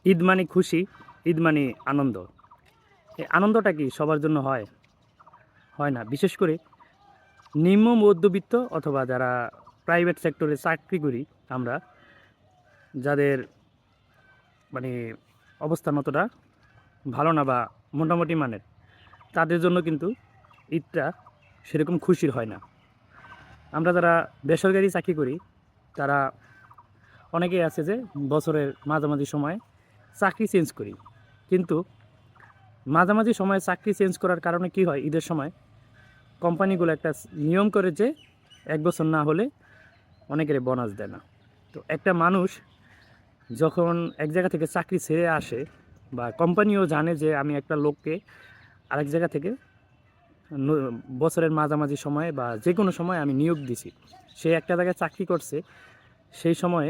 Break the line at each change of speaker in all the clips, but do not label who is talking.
ঈদ মানে খুশি, ঈদ মানে আনন্দ। এই আনন্দটা কি সবার জন্য হয়? হয় না। বিশেষ করে নিম্ন মধ্যবিত্ত অথবা যারা প্রাইভেট সেক্টরে চাকরি করি আমরা, যাদের মানে অবস্থান অতটা ভালো না বা মোটামুটি মানের, তাদের জন্য কিন্তু ঈদটা সেরকম খুশির হয় না। আমরা যারা বেসরকারি চাকরি করি তারা অনেকেই আছে যে বছরের মাঝামাঝি সময়ে চাকরি চেঞ্জ করি, কিন্তু মাঝামাঝি সময়ে চাকরি চেঞ্জ করার কারণে কি হয়, ঈদের সময় কোম্পানিগুলো একটা নিয়ম করে যে 1 বছর না হলে অনেকের বোনাস দেয় না। তো একটা মানুষ যখন এক জায়গা থেকে চাকরি ছেড়ে আসে, বা কোম্পানিও জানে যে আমি একটা লোককে আরেক জায়গা থেকে বছরের মাঝামাঝি সময়ে বা যে কোনো সময় আমি নিয়োগ দিছি, সে একটা জায়গায় চাকরি করছে, সেই সময়ে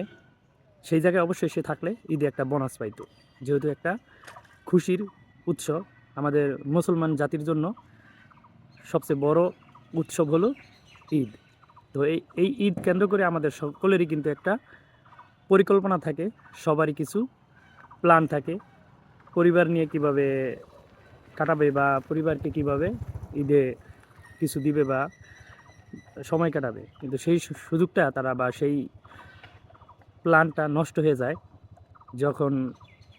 সেই জায়গায় অবশ্যই সে থাকলে ঈদে একটা বোনাস পাইতো। যেহেতু একটা খুশির উৎস, আমাদের মুসলমান জাতির জন্য সবচেয়ে বড় উৎসব হলো ঈদ। তো এই ঈদ কেন্দ্র করে আমাদের সকলেরই কিন্তু একটা পরিকল্পনা থাকে, সবারই কিছু প্ল্যান থাকে, পরিবার নিয়ে কিভাবে কাটাবে বা পরিবারকে কিভাবে ঈদে কিছু দিবে বা সময় কাটাবে। কিন্তু সেই সুযোগটা তারা বা সেই প্ল্যানটা নষ্ট হয়ে যায় যখন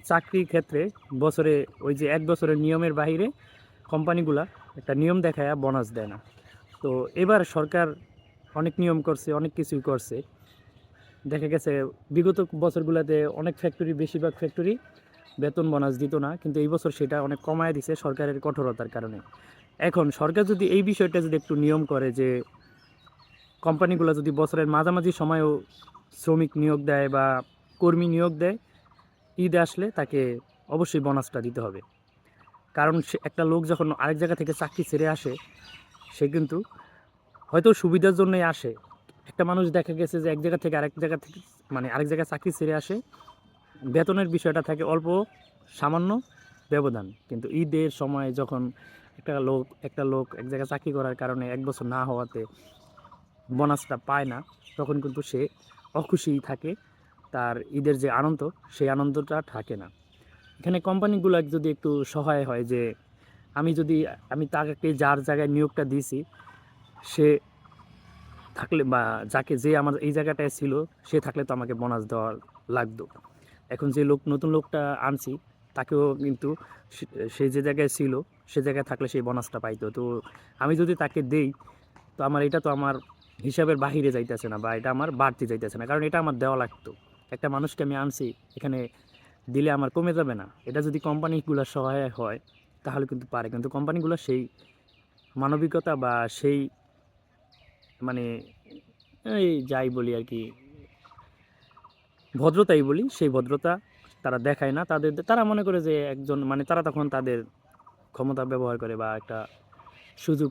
চাকরির ক্ষেত্রে বছরে ওই যে 1 বছরের নিয়মের বাইরে কোম্পানিগুলা একটা নিয়ম দেখায় বোনাস দেয় না। তো এবার সরকার অনেক নিয়ম করছে, অনেক কিছুই করছে। দেখা গেছে বিগত বছরগুলোতে অনেক ফ্যাক্টরি, বেশিরভাগ ফ্যাক্টরি বেতন বোনাস দিত না, কিন্তু এই বছর সেটা অনেক কমায় দিছে সরকারের কঠোরতার কারণে। এখন সরকার যদি এই বিষয়টা যদি একটু নিয়ম করে যে কোম্পানিগুলো যদি বছরের মাঝামাঝি সময়েও শ্রমিক নিয়োগ দেয় বা কর্মী নিয়োগ দেয়, ঈদ আসলে তাকে অবশ্যই বোনাসটা দিতে হবে। কারণ সে একটা লোক যখন আরেক জায়গা থেকে চাকরি ছেড়ে আসে, সে কিন্তু হয়তো সুবিধার জন্যই আসে। একটা মানুষ দেখা গেছে যে এক জায়গা থেকে আরেক জায়গা থেকে আরেক জায়গায় চাকরি ছেড়ে আসে, বেতনের বিষয়টা থাকে অল্প সামান্য ব্যবধান, কিন্তু ঈদের সময় যখন একটা লোক এক জায়গায় চাকরি করার কারণে 1 বছর না হওয়াতে বোনাসটা পায় না, তখন কিন্তু সে অখুশিই থাকে। তার ঈদের যে আনন্দ, সেই আনন্দটা থাকে না। এখানে কোম্পানিগুলো যদি একটু সহায় হয় যে আমি তাকে যার জায়গায় নিয়োগটা দিয়েছি, সে থাকলে বা যে আমার এই জায়গাটায় ছিল, সে থাকলে তো আমাকে বোনাস দেওয়া লাগতো। এখন যে নতুন লোকটা আনছি, তাকেও কিন্তু সে যে জায়গায় ছিল সে জায়গায় থাকলে সেই বোনাসটা পাইতো। তো আমি যদি তাকে দেই, তো এটা তো আমার হিসাবের বাহিরে যাইতেছে না বা এটা আমার বাড়তি যাইতেছে না, কারণ এটা আমার দেওয়া লাগতো। একটা মানুষকে আমি আনছি, এখানে দিলে আমার কমে যাবে না। এটা যদি কোম্পানিগুলো সহায় হয় তাহলে কিন্তু পারে, কিন্তু কোম্পানিগুলো সেই মানবিকতা বা সেই মানে এই যাই বলি আর কি, ভদ্রতাই বলি, সেই ভদ্রতা তারা দেখায় না। তারা মনে করে যে একজন তারা তখন তাদের ক্ষমতা ব্যবহার করে বা একটা সুযোগ,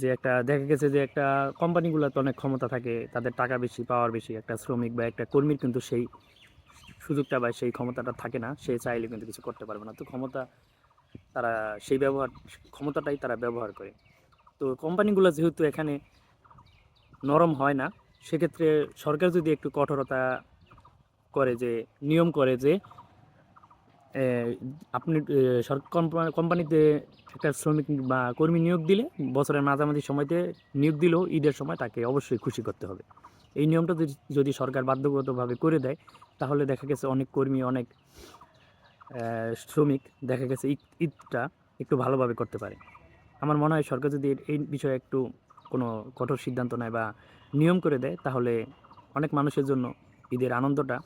যে একটা দেখা গেছে যে একটা কোম্পানিগুলোতে অনেক ক্ষমতা থাকে, তাদের টাকা বেশি, পাওয়ার বেশি। একটা শ্রমিক বা একটা কর্মীর কিন্তু সেই সুযোগটা বা সেই ক্ষমতাটা থাকে না, সে চাইলে কিন্তু কিছু করতে পারবে না। তো তারা সেই ক্ষমতাটাই তারা ব্যবহার করে। তো কোম্পানিগুলো যেহেতু এখানে নরম হয় না, সেক্ষেত্রে সরকার যদি একটু কঠোরতা করে, যে নিয়ম করে যে এ আপনি কোম্পানিতে একটা শ্রমিক বা কর্মী নিয়োগ দিলে, বছরের মাঝামাঝি সময়তে নিয়োগ দিলেও ঈদের সময় তাকে অবশ্যই খুশি করতে হবে। এই নিয়মটা যদি সরকার বাধ্যগতভাবে করে দেয়, তাহলে দেখা গেছে অনেক কর্মী, অনেক শ্রমিক দেখা গেছে ঈদটা একটু ভালোভাবে করতে পারে। আমার মনে হয় সরকার যদি এই বিষয়ে একটু কোনো কঠোর সিদ্ধান্ত নেয় বা নিয়ম করে দেয়, তাহলে অনেক মানুষের জন্য ঈদের আনন্দটা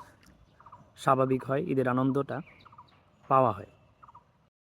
স্বাভাবিক হয়, ঈদের আনন্দটা পাওয়া হয়।